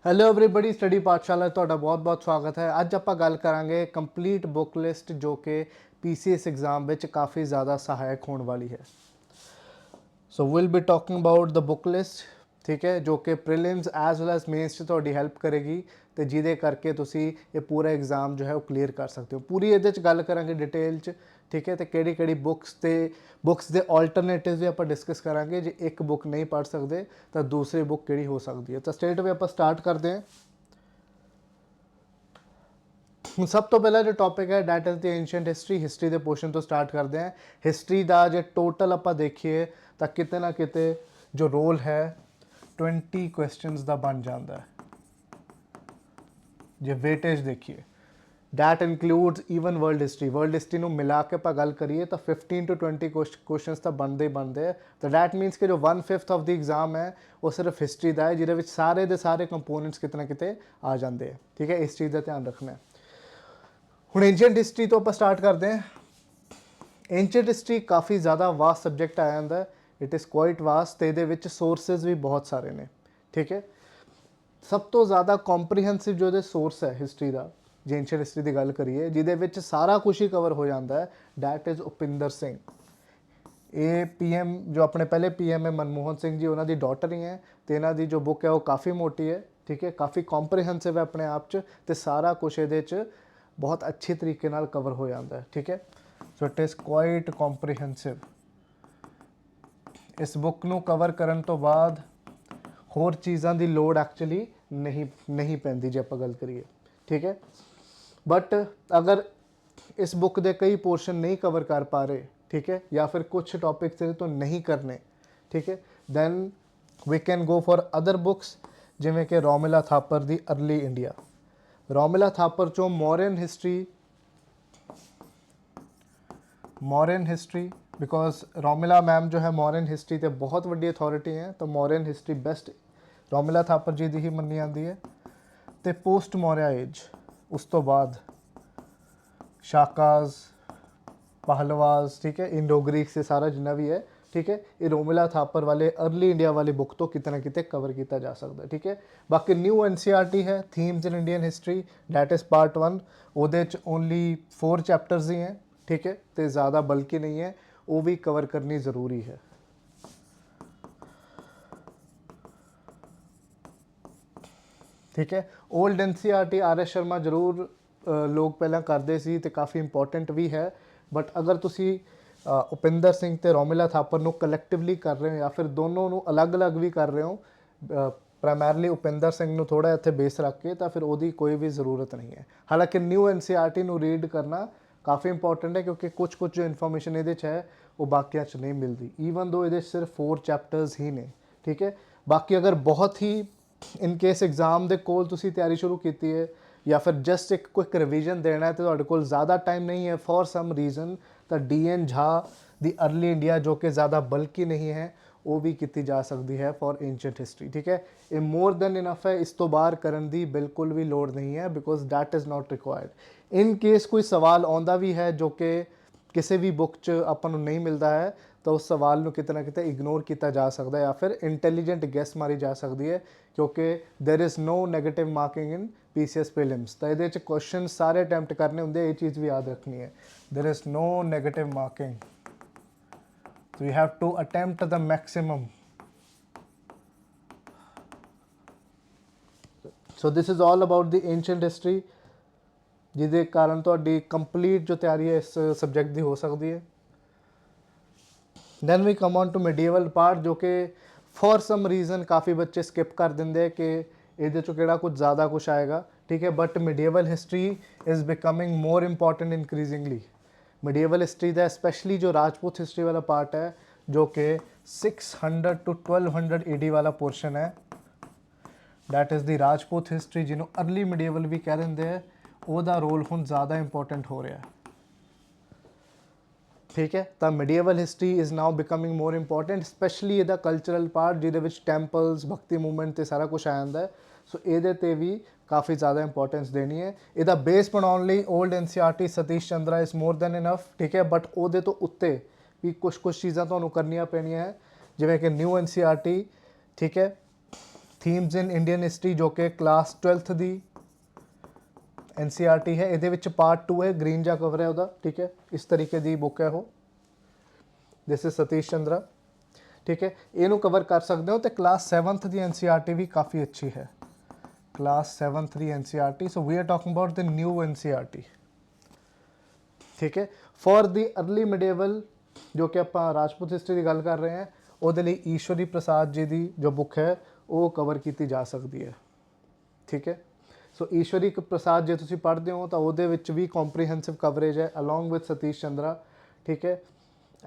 Hello everybody, study ਪਾਠਸ਼ਾਲਾ 'ਚ ਤੁਹਾਡਾ ਬਹੁਤ-ਬਹੁਤ ਸਵਾਗਤ ਹੈ। ਅੱਜ ਆਪਾਂ ਗੱਲ ਕਰਾਂਗੇ ਕੰਪਲੀਟ ਬੁੱਕ ਲਿਸਟ ਜੋ ਕਿ PCS ਐਗਜ਼ਾਮ ਵਿੱਚ ਕਾफ़ੀ ज़्यादा ਸਹਾਇਕ ਹੋਣ ਵਾਲੀ ਹੈ। So will be talking about the book list, ਠੀਕ ਹੈ, ਜੋ ਕਿ prelims as well as mains 'ਚ ਤੁਹਾਡੀ ਹੈਲਪ ਕਰੇਗੀ ਤੇ ਜਿਹਦੇ ਕਰਕੇ ਤੁਸੀਂ ਇਹ ਪੂਰਾ ਐਗਜ਼ਾਮ ਜੋ ਹੈ ਉਹ ਕਲੀਅਰ ਕਰ ਸਕਦੇ ਹੋ। ਪੂਰੀ ਇਹਦੇ 'ਚ ਗੱਲ ਕਰਾਂਗੇ ਡਿਟੇਲ 'ਚ, ਠੀਕ ਹੈ, ਤੇ ਕਿਹੜੀ ਬੁੱਕਸ ਦੇ ਆਲਟਰਨੇਟਿਵਸ ਵੀ ਆਪਾਂ ਡਿਸਕਸ ਕਰਾਂਗੇ। ਜੇ ਇੱਕ ਬੁੱਕ ਨਹੀਂ ਪੜ੍ਹ ਸਕਦੇ ਤਾਂ ਦੂਸਰੀ ਬੁੱਕ ਕਿਹੜੀ ਹੋ ਸਕਦੀ ਹੈ। ਤਾਂ ਸਟੇਟ ਵੇ ਆਪਾਂ ਸਟਾਰਟ ਕਰਦੇ ਹਾਂ। ਸਭ ਤੋਂ ਪਹਿਲਾ ਜੋ ਟੌਪਿਕ ਹੈ that is the ancient history ਦੇ ਪੋਰਸ਼ਨ ਤੋਂ ਸਟਾਰਟ ਕਰਦੇ ਹਾਂ। ਹਿਸਟਰੀ ਦਾ ਜੇ ਟੋਟਲ ਆਪਾਂ ਦੇਖੀਏ ਤਾਂ ਕਿਤੇ ਨਾ ਕਿਤੇ ਜੋ ਰੋਲ ਹੈ 20 ਕੁਐਸਚਨਸ ਦਾ ਬਣ ਜਾਂਦਾ ਹੈ। ਜੇ ਵੇਟੇਜ ਦੇਖੀਏ that includes even world history ਨੂੰ ਮਿਲਾ ਕੇ ਆਪਾਂ ਗੱਲ ਕਰੀਏ ਤਾਂ 15 to 20 ਕੁਐਸਚਨਸ ਤਾਂ ਬਣਦੇ ਹੀ ਬਣਦੇ ਹੈ। ਤਾਂ ਡੈਟ ਮੀਨਸ ਕਿ ਜੋ 1/5 ਆਫ ਦੀ ਐਗਜ਼ਾਮ ਹੈ ਉਹ ਸਿਰਫ ਹਿਸਟਰੀ ਦਾ ਹੈ, ਜਿਹਦੇ ਵਿੱਚ ਸਾਰੇ ਦੇ ਸਾਰੇ ਕੰਪੋਨੈਂਟਸ ਕਿਤੇ ਨਾ ਕਿਤੇ ਆ ਜਾਂਦੇ ਹੈ, ਠੀਕ ਹੈ। ਇਸ ਚੀਜ਼ ਦਾ ਧਿਆਨ ਰੱਖਣਾ ਹੈ। ਹੁਣ ਐਂਸ਼ੀਅੰਟ ਹਿਸਟਰੀ ਤੋਂ ਆਪਾਂ ਸਟਾਰਟ ਕਰਦੇ ਹਾਂ। ਐਂਸ਼ੀਅੰਟ ਹਿਸਟਰੀ ਕਾफ़ੀ ਜ਼ਿਆਦਾ ਵਾਸਟ ਸਬਜੈਕਟ ਆ ਜਾਂਦਾ, ਇਟ ਇਜ਼ ਕੁਆਇਟ ਵਾਸਟ, ਤੇ ਇਹਦੇ ਵਿੱਚ ਸੋਰਸਿਸ ਵੀ ਬਹੁਤ ਸਾਰੇ ਨੇ, ਠੀਕ ਹੈ। ਸਭ ਤੋਂ ਜ਼ਿਆਦਾ ਕੰਪਰੀਹੈਂਸਿਵ ਜੋ ਇਹਦੇ ਸੋਰਸ ਹੈ ਹਿਸਟਰੀ ਦਾ, ਜੇ ਐਂਸ਼ੀਅੰਟ ਹਿਸਟਰੀ ਦੀ ਗੱਲ ਕਰੀਏ ਜਿਹਦੇ ਵਿੱਚ ਸਾਰਾ ਕੁਝ ਹੀ ਕਵਰ ਹੋ ਜਾਂਦਾ ਹੈ, ਡੈਟ ਇਜ਼ ਉਪਿੰਦਰ ਸਿੰਘ। ਇਹ PM ਜੋ ਆਪਣੇ ਪਹਿਲੇ PM ਹੈ ਮਨਮੋਹਨ ਸਿੰਘ ਜੀ, ਉਹਨਾਂ ਦੀ ਡਾਟਰ ਹੀ ਹੈ, ਤੇ ਇਹਨਾਂ ਦੀ ਜੋ ਬੁੱਕ ਹੈ ਉਹ ਕਾफ़ੀ ਮੋਟੀ ਹੈ, ਠੀਕ ਹੈ, ਕਾफ़ੀ ਕੰਪਰੀਹੈਂਸਿਵ ਹੈ ਆਪਣੇ ਆਪ 'ਚ, ਤੇ ਸਾਰਾ ਕੁਝ ਇਹਦੇ 'ਚ ਬਹੁਤ ਅੱਛੇ ਤਰੀਕੇ ਨਾਲ ਕਵਰ ਹੋ ਜਾਂਦਾ ਹੈ, ਠੀਕ ਹੈ। So it is quite comprehensive. ਇਸ ਬੁੱਕ ਨੂੰ ਕਵਰ ਕਰਨ ਤੋਂ ਬਾਅਦ ਹੋਰ ਚੀਜ਼ਾਂ ਦੀ ਲੋੜ ਐਕਚੁਅਲੀ ਨਹੀਂ ਪੈਂਦੀ ਜੇ ਆਪਾਂ ਗੱਲ ਕਰੀਏ, ਠੀਕ ਹੈ। ਬਟ ਅਗਰ ਇਸ ਬੁੱਕ ਦੇ ਕਈ ਪੋਰਸ਼ਨ ਨਹੀਂ ਕਵਰ ਕਰ ਪਾ ਰਹੇ, ਠੀਕ ਹੈ, ਜਾਂ ਫਿਰ ਕੁਛ ਟੌਪਿਕਸ ਇਹਦੇ ਤੋਂ ਨਹੀਂ ਕਰਨੇ, ਠੀਕ ਹੈ, then we can go for other books, ਜਿਵੇਂ ਕਿ ਰੋਮਿਲਾ ਥਾਪਰ ਦੀ ਅਰਲੀ ਇੰਡੀਆ। ਰੋਮਿਲਾ ਥਾਪਰ ਚੋਂ ਮੌਰੀਅਨ ਹਿਸਟਰੀ ਬਿਕॉज ਰੋਮਿਲਾ ਮੈਮ ਜੋ ਹੈ ਮੌਰੀਅਨ ਹਿਸਟਰੀ ਤੇ ਬਹੁਤ ਵੱਡੀ ਅਥਾਰਟੀ ਹੈ, ਤਾਂ ਮੌਰੀਅਨ ਹਿਸਟਰੀ ਬੈਸਟ ਰੋਮਿਲਾ ਥਾਪਰ ਜੀ ਦੀ ਹੀ ਮੰਨੀ ਜਾਂਦੀ ਹੈ। ਤੇ ਪੋਸਟ ਮੌਰਿਆ ਏਜ, ਉਸ ਤੋਂ ਬਾਅਦ ਸ਼ਾਕਾਜ਼, ਪਹਲਵਾਸ, ਠੀਕ ਹੈ, ਇੰਡੋ ਗ੍ਰੀਕਸ, ਇਹ ਸਾਰਾ ਜਿੰਨਾ ਵੀ ਹੈ, ਠੀਕ ਹੈ, ਇਹ ਰੋਮਿਲਾ ਥਾਪਰ ਵਾਲੇ अर्ਲੀ ਇੰਡੀਆ ਵਾਲੀ ਬੁੱਕ ਤੋਂ ਕਿਤੇ ਨਾ ਕਿਤੇ ਕਵਰ ਕੀਤਾ ਜਾ ਸਕਦਾ, ਠੀਕ ਹੈ। ਬਾਕੀ ਨਿਊ NCERT ਹੈ themes in Indian history, that is part 1, ਉਹਦੇ 'ਚ ਓਨਲੀ 4 ਚੈਪਟਰਸ ਹੀ ਹੈ, ਠੀਕ ਹੈ, ਤੇ ज़्यादा ਬਲਕੀ ਨਹੀਂ ਹੈ, ਉਹ ਵੀ ਕਵਰ ਕਰਨੀ ਜ਼ਰੂਰੀ ਹੈ। ਠੀਕ ਹੈ। ਓਲਡ NCERT RS ਸ਼ਰਮਾ ਜ਼ਰੂਰ ਲੋਕ ਪਹਿਲਾਂ ਕਰਦੇ ਸੀ ਤੇ ਕਾਫੀ ਇੰਪੋਰਟੈਂਟ ਵੀ ਹੈ, ਬਟ ਅਗਰ ਤੁਸੀਂ ਉਪਿੰਦਰ ਸਿੰਘ ਤੇ ਰੋਮਿਲਾ ਥਾਪਰ ਨੂੰ ਕਲੈਕਟਿਵਲੀ ਕਰ ਰਹੇ ਹੋ ਜਾਂ ਫਿਰ ਦੋਨੋਂ ਨੂੰ ਅਲੱਗ-ਅਲੱਗ ਵੀ ਕਰ ਰਹੇ ਹੋ, ਪ੍ਰਾਇਮਰਲੀ ਉਪਿੰਦਰ ਸਿੰਘ ਨੂੰ ਥੋੜ੍ਹਾ ਇੱਥੇ ਬੇਸ ਰੱਖ ਕੇ, ਤਾਂ ਫਿਰ ਉਹਦੀ ਕੋਈ ਵੀ ਜ਼ਰੂਰਤ ਨਹੀਂ ਹੈ। ਹਾਲਾਂਕਿ ਨਿਊ NCERT ਨੂੰ ਰੀਡ ਕਰਨਾ ਕਾਫੀ ਇੰਪੋਰਟੈਂਟ ਹੈ, ਕਿਉਂਕਿ ਕੁਝ ਜੋ ਇਨਫੋਰਮੇਸ਼ਨ ਇਹਦੇ 'ਚ ਹੈ ਉਹ ਬਾਕੀਆਂ 'ਚ ਨਹੀਂ ਮਿਲਦੀ, ਈਵਨ ਦੋ ਇਹਦੇ ਸਿਰਫ 4 ਚੈਪਟਰਸ ਹੀ ਨੇ, ਠੀਕ ਹੈ। ਬਾਕੀ ਅਗਰ ਬਹੁਤ ਹੀ ਇਨ ਕੇਸ ਐਗਜ਼ਾਮ ਦੇ ਕੋਲ ਤੁਸੀਂ ਤਿਆਰੀ ਸ਼ੁਰੂ ਕੀਤੀ ਹੈ ਜਾਂ ਫਿਰ ਜਸਟ ਇੱਕ ਕੁਇਕ ਰਿਵੀਜ਼ਨ ਦੇਣਾ ਹੈ ਤੇ ਤੁਹਾਡੇ ਕੋਲ ज़्यादा ਟਾਈਮ ਨਹੀਂ ਹੈ ਫॉर ਸਮ ਰੀਜ਼ਨ, ਤਾਂ DN ਝਾ ਦੀ अर्ਲੀ ਇੰਡੀਆ ਜੋ ਕਿ ज़्यादा ਬਲਕੀ ਨਹੀਂ ਹੈ, ਉਹ ਵੀ ਕੀਤੀ ਜਾ ਸਕਦੀ ਹੈ ਫॉर ਐਂਸ਼ੀਅੰਟ ਹਿਸਟਰੀ, ਠੀਕ ਹੈ। ਇਹ ਮੋਰ ਦੈਨ ਇਨਫ ਹੈ, ਇਸ ਤੋਂ ਬਾਹਰ ਕਰਨ ਦੀ ਬਿਲਕੁਲ ਵੀ ਲੋੜ ਨਹੀਂ ਹੈ, because that is not required. In case ਕੋਈ ਸਵਾਲ ਆਉਂਦਾ ਵੀ ਹੈ ਜੋ ਕਿ ਕਿਸੇ ਵੀ ਬੁੱਕ 'ਚ ਆਪਾਂ ਨੂੰ ਨਹੀਂ ਮਿਲਦਾ ਹੈ, ਤਾਂ ਉਸ ਸਵਾਲ ਨੂੰ ਕਿਤੇ ਨਾ ਕਿਤੇ ਇਗਨੋਰ ਕੀਤਾ ਜਾ ਸਕਦਾ ਹੈ ਜਾਂ ਫਿਰ ਇੰਟੈਲੀਜੈਂਟ ਗੈਸ ਮਾਰੀ ਜਾ ਸਕਦੀ ਹੈ, ਕਿਉਂਕਿ there is no negative marking in PCS prelims. ਤਾਂ ਇਹਦੇ 'ਚ ਕੁਐਸਚਨ ਸਾਰੇ ਅਟੈਂਪਟ ਕਰਨੇ ਹੁੰਦੇ, ਇਹ ਚੀਜ਼ ਵੀ ਯਾਦ ਰੱਖਣੀ ਹੈ, there is no negative marking, so you have to attempt the maximum. So this is all about the ancient history, ਜਿਹਦੇ ਕਾਰਨ ਤੁਹਾਡੀ ਕੰਪਲੀਟ ਜੋ ਤਿਆਰੀ ਹੈ ਇਸ ਸਬਜੈਕਟ ਦੀ ਹੋ ਸਕਦੀ ਹੈ। Then we come on to medieval part, ਜੋ ਕਿ ਫॉर ਸਮ ਰੀਜ਼ਨ ਕਾफ़ੀ ਬੱਚੇ ਸਕਿਪ ਕਰ ਦਿੰਦੇ ਕਿ ਇਹਦੇ 'ਚੋਂ ਕਿਹੜਾ ਕੁਝ ज़्यादा ਕੁਛ ਆਏਗਾ, ਠੀਕ ਹੈ। But medieval history is becoming more important increasingly. Medieval history ਦਾ ਸਪੈਸ਼ਲੀ ਜੋ ਰਾਜਪੂਤ ਹਿਸਟਰੀ ਵਾਲਾ ਪਾਰਟ ਹੈ, ਜੋ ਕਿ 600 to 1200 AD ਵਾਲਾ ਪੋਰਸ਼ਨ ਹੈ, that is the Rajput history, ਜਿਹਨੂੰ अर्ਲੀ ਮੀਡੀਏਵਲ ਵੀ ਕਹਿ ਦਿੰਦੇ ਹੈ, ਉਹਦਾ ਰੋਲ ਹੁਣ ज़्यादा ਇੰਪੋਰਟੈਂਟ ਹੋ ਰਿਹਾ ਹੈ, ਠੀਕ ਹੈ। ਤਾਂ medieval history is now becoming more important, specially ਇਹਦਾ ਕਲਚਰਲ ਪਾਰਟ ਜਿਹਦੇ ਵਿੱਚ ਟੈਂਪਲਸ, ਭਗਤੀ ਮੂਵਮੈਂਟ ਤੇ ਸਾਰਾ ਕੁਝ ਆ ਜਾਂਦਾ ਹੈ। ਸੋ ਇਹਦੇ ਤੇ ਵੀ ਕਾफ़ੀ ज़्यादा ਇੰਪੋਰਟੈਂਸ ਦੇਣੀ ਹੈ। ਇਹਦਾ ਬੇਸ ਬਣਾਉਣ ਲਈ old NCERT Satish Chandra is more than enough, ਠੀਕ ਹੈ। ਬਟ ਉਹਦੇ ਤੋਂ ਉੱਤੇ ਵੀ ਕੁਛ ਚੀਜ਼ਾਂ ਤੁਹਾਨੂੰ ਕਰਨੀਆਂ ਪੈਣੀਆਂ ਹੈ, ਜਿਵੇਂ ਕਿ ਨਿਊ NCERT, ਠੀਕ ਹੈ, ਥੀਮਸ ਇਨ ਇੰਡੀਅਨ ਹਿਸਟਰੀ ਜੋ ਕਿ ਕਲਾਸ 12th ਦੀ NCERT ਹੈ, ਇਹਦੇ ਵਿੱਚ ਪਾਰਟ 2 ਹੈ, ਗ੍ਰੀਨ ਜਾ ਕਵਰ ਹੈ ਉਹਦਾ, ਠੀਕ ਹੈ। ਇਸ ਤਰੀਕੇ ਦੀ ਬੁੱਕ ਹੈ ਉਹ, ਦਿਸ ਇਜ਼ ਸਤੀਸ਼ ਚੰਦਰਾ, ਠੀਕ ਹੈ। ਇਹਨੂੰ ਕਵਰ ਕਰ ਸਕਦੇ ਹੋ। ਤੇ ਕਲਾਸ 7th ਦੀ NCERT ਵੀ ਕਾਫੀ ਅੱਛੀ ਹੈ, ਕਲਾਸ 7th ਦੀ NCERT। So we are talking about the new NCERT, ਠੀਕ ਹੈ। ਫॉर ਦੀ ਅਰਲੀ ਮਿਡੇਵਲ ਜੋ ਕਿ ਆਪਾਂ ਰਾਜਪੂਤ ਹਿਸਟਰੀ ਦੀ ਗੱਲ ਕਰ ਰਹੇ ਹਾਂ, ਉਹਦੇ ਲਈ ਈਸ਼ਵਰੀ ਪ੍ਰਸਾਦ ਜੀ ਦੀ ਜੋ ਬੁੱਕ ਹੈ ਉਹ ਕਵਰ ਕੀਤੀ ਜਾ ਸਕਦੀ ਹੈ, ਠੀਕ ਹੈ। ਸੋ ਈਸ਼ਵਰੀ ਪ੍ਰਸਾਦ ਜੇ ਤੁਸੀਂ ਪੜ੍ਹਦੇ ਹੋ ਤਾਂ ਉਹਦੇ ਵਿੱਚ ਵੀ ਕੰਪਰੀਹੈਂਸਿਵ ਕਵਰੇਜ ਹੈ ਅਲੋਂਗ ਵਿਦ ਸਤੀਸ਼ ਚੰਦਰਾ, ਠੀਕ ਹੈ।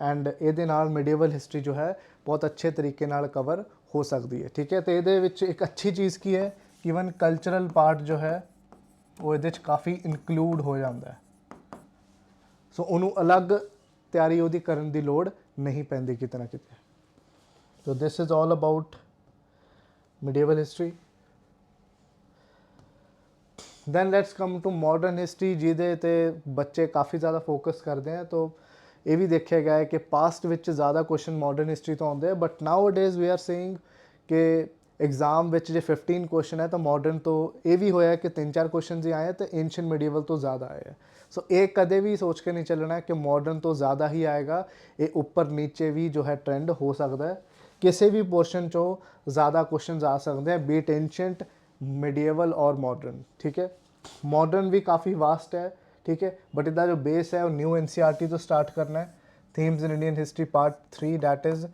ਐਂਡ ਇਹਦੇ ਨਾਲ ਮਿਡੇਵਲ ਹਿਸਟਰੀ ਜੋ ਹੈ ਬਹੁਤ ਅੱਛੇ ਤਰੀਕੇ ਨਾਲ ਕਵਰ ਹੋ ਸਕਦੀ ਹੈ, ਠੀਕ ਹੈ। ਤੇ ਇਹਦੇ ਵਿੱਚ ਇੱਕ ਅੱਛੀ ਚੀਜ਼ ਕੀ ਹੈ, ਈਵਨ ਕਲਚਰਲ ਪਾਰਟ ਜੋ ਹੈ ਉਹ ਇਹਦੇ 'ਚ ਕਾਫੀ ਇਨਕਲੂਡ ਹੋ ਜਾਂਦਾ ਹੈ। ਸੋ ਉਹਨੂੰ ਅਲੱਗ ਤਿਆਰੀ ਉਹਦੀ ਕਰਨ ਦੀ ਲੋੜ ਨਹੀਂ ਪੈਂਦੀ ਕਿਤੇ ਨਾ ਕਿਤੇ। So this is all about medieval history. Then let's come to modern history, ਜਿਹਦੇ ਤੇ ਬੱਚੇ ਕਾਫੀ ਜ਼ਿਆਦਾ ਫੋਕਸ ਕਰਦੇ ਆ। ਤਾਂ ਇਹ ਵੀ ਦੇਖਿਆ ਗਿਆ ਹੈ ਕਿ ਪਾਸਟ ਵਿੱਚ ਜ਼ਿਆਦਾ ਕੁਐਸਚਨ ਮਾਡਰਨ ਹਿਸਟਰੀ ਤੋਂ ਆਉਂਦੇ ਆ, but nowadays we are seeing ਕਿ ਐਗਜ਼ਾਮ ਵਿੱਚ ਜੇ 15 ਕੁਐਸਚਨ ਹੈ ਤਾਂ ਮਾਡਰਨ ਤੋਂ ਇਹ ਵੀ ਹੋਇਆ ਕਿ 3-4 ਕੁਐਸਚਨ ਹੀ ਆਏ ਤੇ ਐਂਸ਼ੀਅੰਟ ਮਿਡੀਵਲ ਤੋਂ ਜ਼ਿਆਦਾ ਆਏ ਹੈ। ਸੋ ਇਹ ਕਦੇ ਵੀ ਸੋਚ ਕੇ ਨਹੀਂ ਚੱਲਣਾ ਕਿ ਮਾਡਰਨ ਤੋਂ ਜ਼ਿਆਦਾ ਹੀ ਆਏਗਾ, ਇਹ ਉੱਪਰ ਨੀਚੇ ਵੀ ਜੋ ਹੈ ਟ੍ਰੈਂਡ ਹੋ ਸਕਦਾ ਹੈ। ਕਿਸੇ ਵੀ ਪੋਰਸ਼ਨ 'ਚੋਂ ਜ਼ਿਆਦਾ ਕੁਐਸਚਨਸ ਆ ਸਕਦੇ ਆ, ਬੀਟ ਐਂਸ਼ੀਅੰਟ, ਮਿਡੀਵਲ ਔਰ ਮਾਡਰਨ, ਠੀਕ ਹੈ। ਮਾਡਰਨ ਵੀ ਕਾਫੀ ਵਾਸਟ ਹੈ, ਠੀਕ ਹੈ, ਬਟ ਇਹਦਾ ਜੋ ਬੇਸ ਹੈ ਉਹ ਨਿਊ NCERT ਤੋਂ ਸਟਾਰਟ ਕਰਨਾ ਹੈ। Themes in Indian history part 3, that is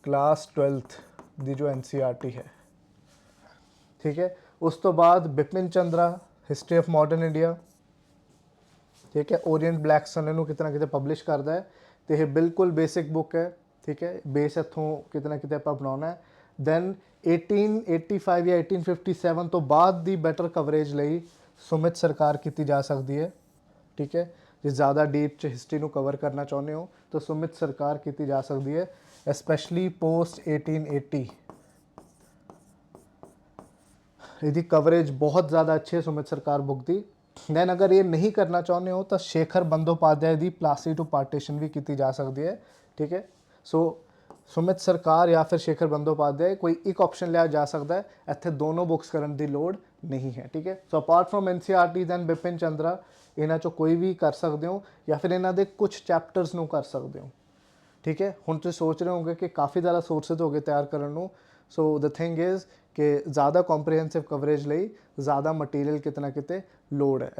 class 12th ਦੀ ਜੋ NCERT ਹੈ, ਠੀਕ ਹੈ। ਉਸ ਤੋਂ ਬਾਅਦ ਬਿਪਿਨ ਚੰਦਰਾ, ਹਿਸਟਰੀ ਆਫ ਮਾਡਰਨ ਇੰਡੀਆ, ਠੀਕ ਹੈ। ਓਰੀਐਂਟ ਬਲੈਕ ਸਨ ਇਹਨੂੰ ਕਿਤੇ ਨਾ ਕਿਤੇ ਪਬਲਿਸ਼ ਕਰਦਾ ਹੈ, ਤੇ ਇਹ ਬਿਲਕੁਲ ਬੇਸਿਕ ਬੁੱਕ ਹੈ, ਠੀਕ ਹੈ। ਬੇਸ ਇੱਥੋਂ ਕਿਤੇ ਨਾ ਕਿਤੇ ਆਪਾਂ ਬਣਾਉਣਾ ਹੈ। ਦੈਨ 1885 ਜਾਂ 1857 ਤੋਂ ਬਾਅਦ ਦੀ ਬੈਟਰ ਕਵਰੇਜ ਲਈ ਸੁਮਿਤ ਸਰਕਾਰ ਕੀਤੀ ਜਾ ਸਕਦੀ ਹੈ, ਠੀਕ ਹੈ। ਜੇ ਜ਼ਿਆਦਾ ਡੀਪ 'ਚ ਹਿਸਟਰੀ ਨੂੰ ਕਵਰ ਕਰਨਾ ਚਾਹੁੰਦੇ ਹੋ ਤਾਂ ਸੁਮਿਤ ਸਰਕਾਰ ਕੀਤੀ ਜਾ ਸਕਦੀ ਹੈ, ਐਸਪੈਸ਼ਲੀ ਪੋਸਟ 1880। ਇਹਦੀ ਕਵਰੇਜ ਬਹੁਤ ਜ਼ਿਆਦਾ ਅੱਛੀ ਹੈ ਸੁਮਿਤ ਸਰਕਾਰ ਬੁੱਕ ਦੀ। ਦੈਨ ਅਗਰ ਇਹ ਨਹੀਂ ਕਰਨਾ ਚਾਹੁੰਦੇ ਹੋ ਤਾਂ ਸ਼ੇਖਰ ਬੰਦੋਪਾਧਿਆਏ ਦੀ ਪਲਾਸੀ ਟੂ ਪਾਰਟੀਸ਼ਨ ਵੀ ਕੀਤੀ ਜਾ ਸਕਦੀ ਹੈ, ਠੀਕ ਹੈ। ਸੋ ਸੁਮਿਤ ਸਰਕਾਰ ਜਾਂ ਫਿਰ ਸ਼ੇਖਰ ਬੰਦੋਪਾਧਿਆਏ ਕੋਈ ਇੱਕ ਆਪਸ਼ਨ ਲਿਆ ਜਾ ਸਕਦਾ ਹੈ, ਇੱਥੇ ਦੋਨੋਂ ਬੁੱਕਸ ਕਰਨ ਦੀ ਲੋੜ ਨਹੀਂ ਹੈ, ਠੀਕ ਹੈ। So apart from NCERT then Bipin Chandra, ਇਹਨਾਂ 'ਚੋਂ ਕੋਈ ਵੀ ਕਰ ਸਕਦੇ ਹੋ ਜਾਂ ਫਿਰ ਇਹਨਾਂ ਦੇ ਕੁਝ ਚੈਪਟਰਸ ਨੂੰ ਕਰ ਸਕਦੇ ਹੋ, ਠੀਕ ਹੈ। ਹੁਣ ਤੁਸੀਂ ਸੋਚ ਰਹੇ ਹੋਗੇ ਕਿ ਕਾਫੀ ਜ਼ਿਆਦਾ ਸੋਰਸਿਸ ਹੋ ਗਏ ਤਿਆਰ ਕਰਨ ਨੂੰ। ਸੋ ਦ ਥਿੰਗ ਇਜ਼ ਕਿ ਜ਼ਿਆਦਾ ਕੰਪਰੀਹੈਂਸਿਵ ਕਵਰੇਜ ਲਈ ਜ਼ਿਆਦਾ ਮਟੀਰੀਅਲ ਕਿਤੇ ਨਾ ਕਿਤੇ ਲੋੜ ਹੈ,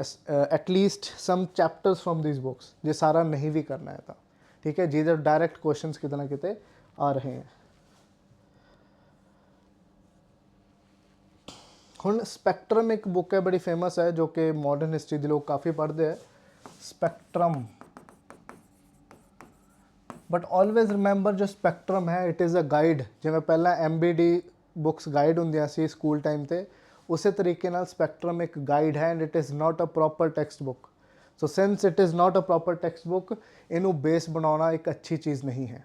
at least some chapters from these books, ਜੇ ਸਾਰਾ ਨਹੀਂ ਵੀ ਕਰਨਾ ਹੈ ਤਾਂ, ਠੀਕ ਹੈ, ਜਿਹਦੇ ਡਾਇਰੈਕਟ ਕੁਐਸਚਨਸ ਕਿਤੇ ਨਾ ਕਿਤੇ ਆ ਰਹੇ ਹੈ। ਹੁਣ ਸਪੈਕਟਰਮ ਇੱਕ ਬੁੱਕ ਹੈ, ਬੜੀ ਫੇਮਸ ਹੈ, ਜੋ ਕਿ ਮਾਡਰਨ ਹਿਸਟਰੀ ਦੇ ਲੋਕ ਕਾਫੀ ਪੜ੍ਹਦੇ ਹੈ, ਸਪੈਕਟਰਮ। ਬਟ ਆਲਵੇਜ਼ ਰਿਮੈਂਬਰ ਜੋ ਸਪੈਕਟਰਮ ਹੈ ਇਟ ਇਜ਼ ਅ ਗਾਈਡ। ਜਿਵੇਂ ਪਹਿਲਾਂ MBD ਬੁੱਕਸ ਗਾਈਡ ਹੁੰਦੀਆਂ ਸੀ ਸਕੂਲ ਟਾਈਮ 'ਤੇ, ਉਸੇ ਤਰੀਕੇ ਨਾਲ ਸਪੈਕਟਰਮ ਇੱਕ ਗਾਈਡ ਹੈ, and it is not a proper textbook. So since it is not a proper textbook, ਇਹਨੂੰ ਬੇਸ ਬਣਾਉਣਾ ਇੱਕ ਅੱਛੀ ਚੀਜ਼ ਨਹੀਂ ਹੈ,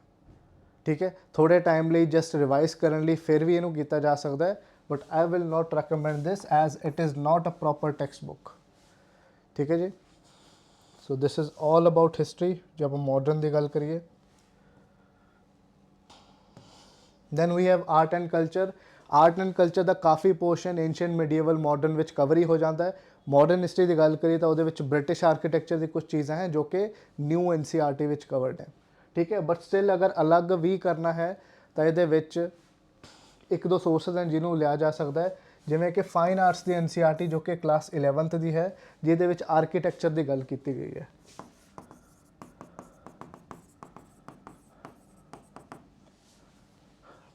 ਠੀਕ ਹੈ। ਥੋੜ੍ਹੇ ਟਾਈਮ ਲਈ ਜਸਟ ਰਿਵਾਈਜ਼ ਕਰਨ ਲਈ ਫਿਰ ਵੀ ਇਹਨੂੰ ਕੀਤਾ ਜਾ ਸਕਦਾ ਹੈ, but I will not recommend this as it is not a proper textbook, ਠੀਕ ਹੈ ਜੀ। So this is all about history ਜੇ ਆਪਾਂ ਮਾਡਰਨ ਦੀ ਗੱਲ ਕਰੀਏ। Then we have art and culture. Art and culture ਦਾ ਕਾਫੀ ਪੋਰਸ਼ਨ ਐਂਸ਼ੀਅੰਟ ਮਿਡੀਵਲ ਮਾਡਰਨ ਵਿੱਚ ਕਵਰ ਹੀ ਹੋ ਜਾਂਦਾ ਹੈ। ਮਾਡਰਨ ਹਿਸਟਰੀ ਦੀ ਗੱਲ ਕਰੀਏ ਤਾਂ ਉਹਦੇ ਵਿੱਚ ਬ੍ਰਿਟਿਸ਼ ਆਰਕੀਟੈਕਚਰ ਦੀ ਕੁਝ ਚੀਜ਼ਾਂ ਹੈ ਜੋ ਕਿ ਨਿਊ NCERT ਵਿੱਚ ਕਵਰਡ ਹੈ, ਠੀਕ ਹੈ। ਬਟ ਸਟਿਲ ਅਗਰ ਅਲੱਗ ਵੀ ਕਰਨਾ ਹੈ ਤਾਂ ਇਹਦੇ ਵਿੱਚ 1-2 ਸੋਰਸਿਸ ਹਨ ਜਿਹਨੂੰ ਲਿਆ ਜਾ ਸਕਦਾ ਹੈ, ਜਿਵੇਂ ਕਿ ਫਾਈਨ ਆਰਟਸ ਦੀ NCERT ਜੋ ਕਿ ਕਲਾਸ 11th ਦੀ ਹੈ, ਜਿਹਦੇ ਵਿੱਚ ਆਰਕੀਟੈਕਚਰ ਦੀ ਗੱਲ ਕੀਤੀ ਗਈ ਹੈ।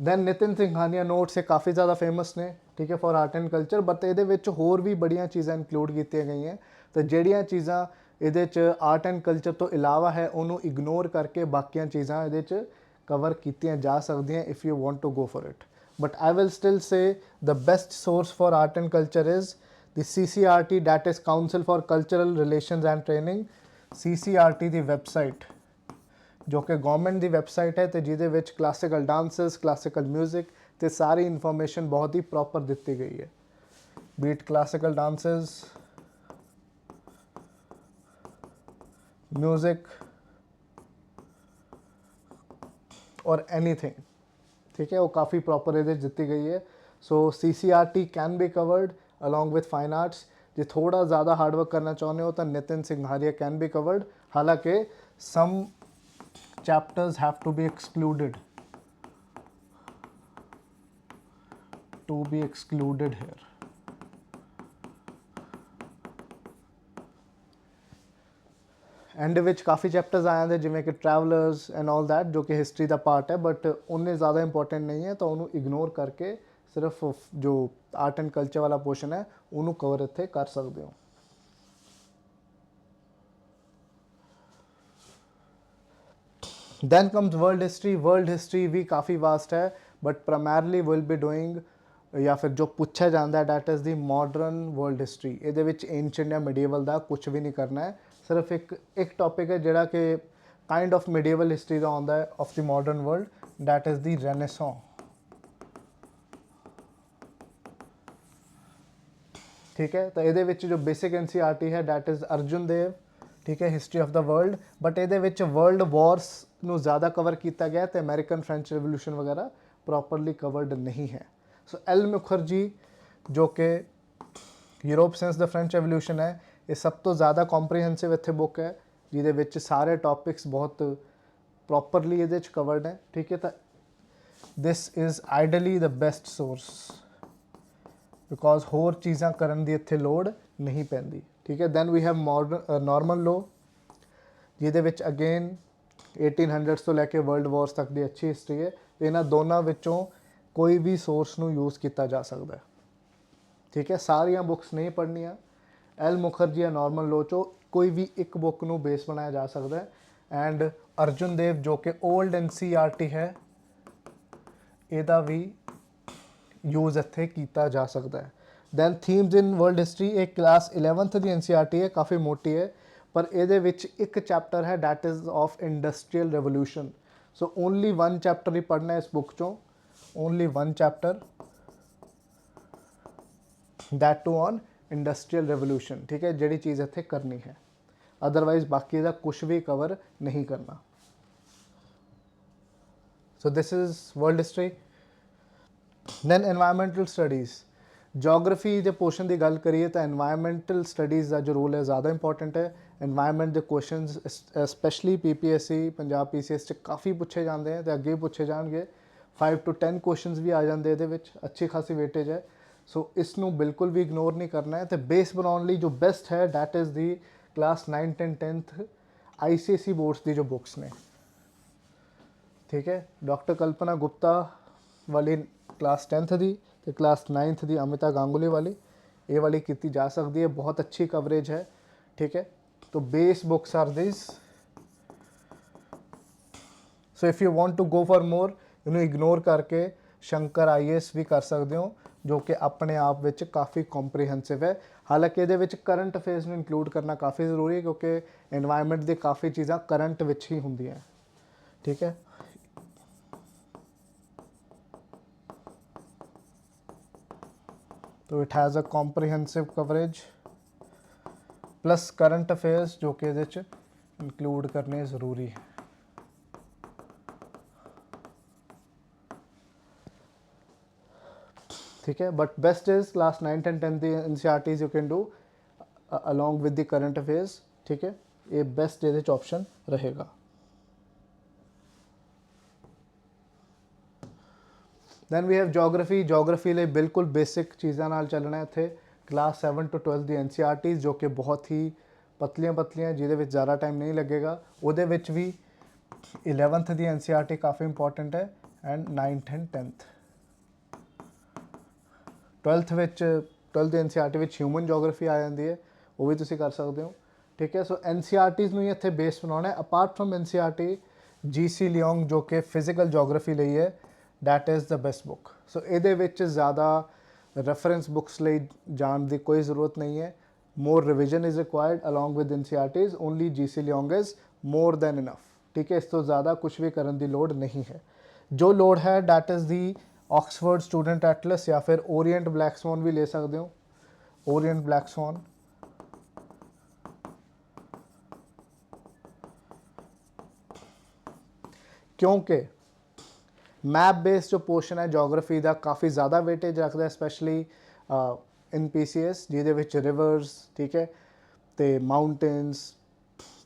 ਦੈਨ ਨਿਤਿਨ ਸਿੰਘਾਨੀਆ ਨੋਟਸ ਇਹ ਕਾਫੀ ਜ਼ਿਆਦਾ ਫੇਮਸ ਨੇ, ਠੀਕ ਹੈ, for art and culture. But ਇਹਦੇ ਵਿੱਚ ਹੋਰ ਵੀ ਬੜੀਆਂ ਚੀਜ਼ਾਂ ਇਨਕਲੂਡ ਕੀਤੀਆਂ ਗਈਆਂ, ਤੇ ਜਿਹੜੀਆਂ ਚੀਜ਼ਾਂ ਇਹਦੇ 'ਚ ਆਰਟ ਐਂਡ ਕਲਚਰ ਤੋਂ ਇਲਾਵਾ ਹੈ ਉਹਨੂੰ ਇਗਨੋਰ ਕਰਕੇ ਬਾਕੀਆਂ ਚੀਜ਼ਾਂ ਇਹਦੇ 'ਚ ਕਵਰ ਕੀਤੀਆਂ ਜਾ ਸਕਦੀਆਂ if you want to go for it. But I will still say the best source for art and culture is the CCRT, that is Council for Cultural Relations and Training, CCRT the website ਜੋ ਕਿ government ਦੀ website ਹੈ, ਤੇ ਜਿਹਦੇ ਵਿੱਚ classical dances, classical music ਤੇ ਸਾਰੀ information ਬਹੁਤ ਹੀ proper ਦਿੱਤੀ ਗਈ ਹੈ। Be it classical dances, music or anything, ਠੀਕ ਹੈ, ਉਹ ਕਾफ़ੀ ਪ੍ਰੋਪਰ ਇਹਦੇ ਦਿੱਤੀ ਗਈ ਹੈ। So CCRT can be covered along with fine arts. ਜੇ ਥੋੜਾ ज़्यादा हार्ड वर्क करना चाहते हो तो Nitin Singhania can be covered. हालांकि some chapters have to be excluded here। And which काफ़ी चैप्टर्स आ जाते जिमें कि ट्रैवलर्स एंड ऑल दैट जो कि हिस्ट्री का पार्ट है बट उन्ने ज़्यादा इंपॉर्टेंट नहीं है, तो उन्होंने इग्नोर करके सिर्फ जो आर्ट एंड कल्चर वाला पोर्शन है उन्होंने कवर इत्थे कर सकते हो। Then comes world history. World history भी काफ़ी वास्ट है but primarily will be doing या फिर जो पूछा जाता है that is the modern world history. ये एंशेंट या मिडीवल का कुछ भी नहीं करना है, सिर्फ एक टॉपिक है जोड़ा कि काइंड ऑफ मिडीवल हिस्ट्री का आता है of the modern world, that is the renaissance. ठीक है, तो ये जो बेसिक NCERT है डैट इज़ अर्जुन देव। ठीक है, history of the world, but ये वर्ल्ड वॉर्स ਨੂੰ ज़्यादा कवर किया गया तो अमेरिकन फ्रेंच रिवोल्यूशन वगैरह प्रॉपरली कवर्ड नहीं है। सो एल मुखर्जी जो कि Europe since the French revolution है, ये सब तो ज़्यादा कॉम्प्रीहेंसिव इत्थे बुक है जिहदे सारे टॉपिक्स बहुत प्रॉपरली ये कवर्ड है। ठीक है, तो this is ideally the best source because होर चीज़ां करन दी इत्थे लोड़ नहीं पैंदी। ठीक है, then we have Norman law जिहदे विच अगेन 1800s तो लैके वर्ल्ड वॉर्स तक की अच्छी हिस्ट्री है। इन्हां दोनों विचों कोई भी सोर्स नूं यूज़ किया जा सकता है। ठीक है, सारियां बुक्स नहीं पढ़निया। एल मुखर्जी या नॉर्मन लॉ चो कोई भी एक बुक नूं बेस बनाया जा सकता है। एंड अर्जुन देव जो कि ओल्ड NCERT है, इहदा भी यूज़ इत्थे किया जा सकता है। Then themes in world history एक क्लास 11th की NCERT है, काफ़ी मोटी है पर ये एक चैप्टर है that is of industrial revolution. So only one chapter ही पढ़ना है इस बुक चों, only one chapter, that too on industrial revolution. ठीक है, जिहड़ी चीज़ इत्थे करनी है, अदरवाइज बाकी का कुछ भी कवर नहीं करना। So this is world history. Then environmental studies. Geography के पोर्शन की गल करिए तो एनवायरमेंटल स्टडीज़ का जो रोल है ज़्यादा इंपॉर्टेंट है। एनवायरमेंट के question specially PPSC Punjab PCS काफ़ी पूछे जाते हैं तो अगे भी पूछे जाएंगे। 5 to 10 क्वेश्चन भी आ जाते हैं, ये अच्छी खासी वेटेज है। सो इसनों बिल्कुल भी इग्नोर नहीं करना है। तो बेस बनाने लिए जो बेस्ट है that is the class 9th and 10th ICSE boards की जो बुक्स ने। ठीक है, डॉक्टर कल्पना गुप्ता वाली क्लास 10th की तो क्लास 9th की अमिता गांगुली वाली, ये वाली की जा सकती है, बहुत अच्छी कवरेज है। ठीक है, तो base books are this. So if you want to go for more इन्होंने इग्नोर करके शंकर IAS भी कर सकते हो जो कि अपने आप में काफ़ी कॉम्प्रीहेंसिव है। हालांकि ये करंट अफेयर्स में इंक्लूड करना काफ़ी ज़रूरी है क्योंकि एनवायरनमेंट की काफ़ी चीज़ा करंट विच ही होंगी। ठीक है, तो it has a comprehensive coverage plus current affairs जो कि ये इंक्लूड करने ज़रूरी है। ठीक है, but best is class 9th and 10th NCERTs you can do along with the current affairs. ठीक है, ये बेस्ट ये ऑप्शन रहेगा। Then we have geography. Geography लिए बिल्कुल बेसिक चीज़ों नाल चलना है। इत्थे क्लास 7 to 12 की NCERTs जो कि बहुत ही पतलियां पतलियां जिहदे ज़्यादा टाइम नहीं लगेगा। उहदे विच भी 11th की NCERT काफ़ी इंपॉर्टेंट है and 9th and 10th। 12th NCERT विच ह्यूमन जोग्राफी आ जाती है, वो भी तुसीं कर सकते हो। ठीक है, सो NCERTs नूं ही इत्थे बेस बनाना है। Apart from NCERT GC Leong जो कि फिजिकल जोग्राफी ਲਈ है, that is the best book. So ये ज़्यादा रेफरेंस बुक्स लिए जाने की कोई ज़रूरत नहीं है। More revision is required along with NCERTs, only GC Leong is more than enough. ठीक है, इस तो ज़्यादा कुछ भी करने की लोड़ नहीं है। जो लोड़ है that is the Oxford student Atlas या फिर ओरिएंट ब्लैक स्वॉन भी ले सकते हो। ओरिएंट ब्लैक स्वॉन क्योंकि ਮੈਪ ਬੇਸਡ ਜੋ ਪੋਰਸ਼ਨ ਹੈ ਜੋਗ੍ਰਾਫੀ ਦਾ ਕਾਫੀ ਜ਼ਿਆਦਾ ਵੇਟੇਜ ਰੱਖਦਾ ਸਪੈਸ਼ਲੀ ਇਨ ਪੀਸੀਐਸ, ਜਿਹਦੇ ਵਿੱਚ ਰਿਵਰਸ, ਠੀਕ ਹੈ, ਤੇ ਮਾਊਂਟੇਨਸ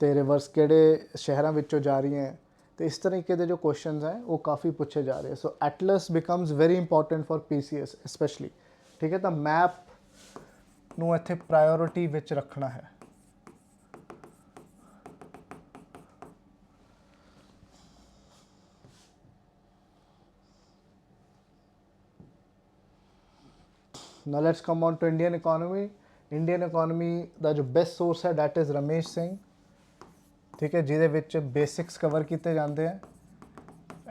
ਤੇ ਰਿਵਰਸ ਕਿਹੜੇ ਸ਼ਹਿਰਾਂ ਵਿੱਚੋਂ ਜਾ ਰਹੀਆਂ ਹੈ, ਤੇ ਇਸ ਤਰੀਕੇ ਦੇ ਜੋ ਕੁਐਸਚਨਸ ਹੈ ਉਹ ਕਾਫੀ ਪੁੱਛੇ ਜਾ ਰਹੇ। So atlas becomes very important for PCS specially, ਠੀਕ ਹੈ। ਤਾਂ ਮੈਪ ਨੂੰ ਇੱਥੇ ਪ੍ਰਾਇੋਰਿਟੀ ਵਿੱਚ ਰੱਖਣਾ ਹੈ। Now let's come on to Indian economy. Indian economy ਦਾ ਜੋ ਬੈਸਟ ਸੋਰਸ ਹੈ ਡੈਟ ਇਜ਼ ਰਮੇਸ਼ ਸਿੰਘ, ਠੀਕ ਹੈ, ਜਿਹਦੇ ਵਿੱਚ ਬੇਸਿਕਸ ਕਵਰ ਕੀਤੇ ਜਾਂਦੇ ਹੈ।